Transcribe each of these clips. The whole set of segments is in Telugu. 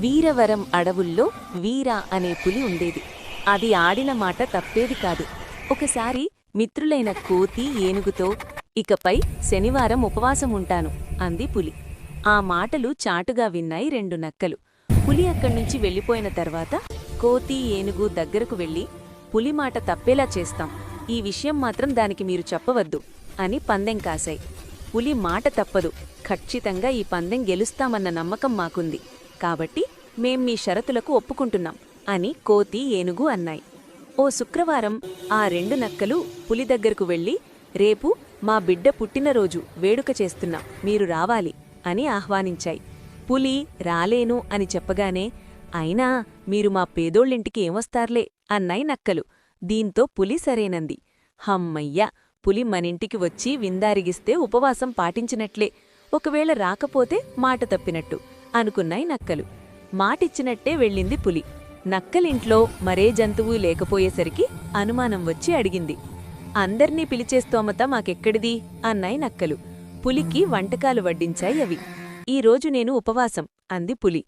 వీరవరం అడవుల్లో వీర అనే పులి ఉండేది. అది ఆడిన మాట తప్పేది కాదు. ఒకసారి మిత్రులైన కోతి ఏనుగుతో, ఇకపై శనివారం ఉపవాసం ఉంటాను అంది పులి. ఆ మాటలు చాటుగా విన్నాయి రెండు నక్కలు. పులి అక్కడ్నుంచి వెళ్ళిపోయిన తర్వాత కోతి ఏనుగు దగ్గరకు వెళ్ళి, పులి మాట తప్పేలా చేస్తాం, ఈ విషయం మాత్రం దానికి మీరు చెప్పవద్దు అని పందెం కాశాయి. పులి మాట తప్పదు, ఖచ్చితంగా ఈ పందెం గెలుస్తామన్న నమ్మకం మాకుంది, కాబట్టి మేం మీ షరతులకు ఒప్పుకుంటున్నాం అని కోతి ఏనుగు అన్నాయి. ఓ శుక్రవారం ఆ రెండు నక్కలు పులి దగ్గరకు వెళ్ళి, రేపు మా బిడ్డ పుట్టినరోజు వేడుక చేస్తున్నాం, మీరు రావాలి అని ఆహ్వానించాయి. పులి రాలేను అని చెప్పగానే, అయినా మీరు మా పేదోళ్ళింటికి ఏమొస్తార్లే అన్నాయి నక్కలు. దీంతో పులి సరేనంది. హమ్మయ్య, పులి మనింటికి వచ్చి విందారిగిస్తే ఉపవాసం పాటించినట్లే, ఒకవేళ రాకపోతే మాట తప్పినట్టు అనుకున్నాయి నక్కలు. మాటిచ్చినట్టే వెళ్ళింది పులి. నక్కలింట్లో మరే జంతువు లేకపోయేసరికి అనుమానం వచ్చి అడిగింది. అందర్నీ పిలిచే స్తోమత మాకెక్కడిది అన్నాయి నక్కలు. పులికి వంటకాలు వడ్డించాయి అవి. ఈరోజు నేను ఉపవాసం అంది పులి.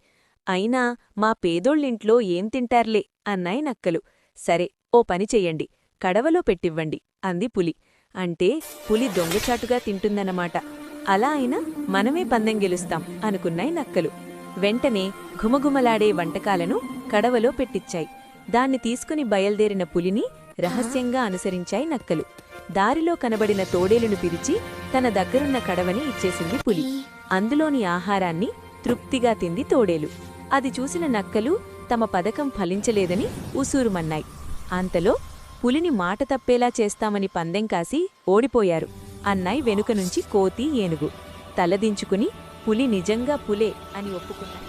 అయినా మా పేదోళ్ళింట్లో ఏం తింటార్లే అన్నాయి నక్కలు. సరే, ఓ పని చెయ్యండి, కడవలో పెట్టివ్వండి అంది పులి. అంటే పులి దొంగచాటుగా తింటుందన్నమాట. అలా అయినా మనమే పందెం గెలుస్తాం అనుకున్నాయి నక్కలు. వెంటనే ఘుమఘుమలాడే వంటకాలను కడవలో పెట్టిచ్చాయి. దాన్ని తీసుకుని బయల్దేరిన పులిని రహస్యంగా అనుసరించాయి నక్కలు. దారిలో కనబడిన తోడేలును పిలిచి తన దగ్గరున్న కడవని ఇచ్చేసింది పులి. అందులోని ఆహారాన్ని తృప్తిగా తింది తోడేలు. అది చూసిన నక్కలు తమ పథకం ఫలించలేదని ఉసూరుమన్నాయి. అంతలో పులిని మాట తప్పేలా చేస్తామని పందెం కాసి ఓడిపోయారు అన్నాయి వెనుక నుంచి కోతి ఏనుగు. తలదించుకుని పులి నిజంగా పులే అని ఒప్పుకున్నాయి.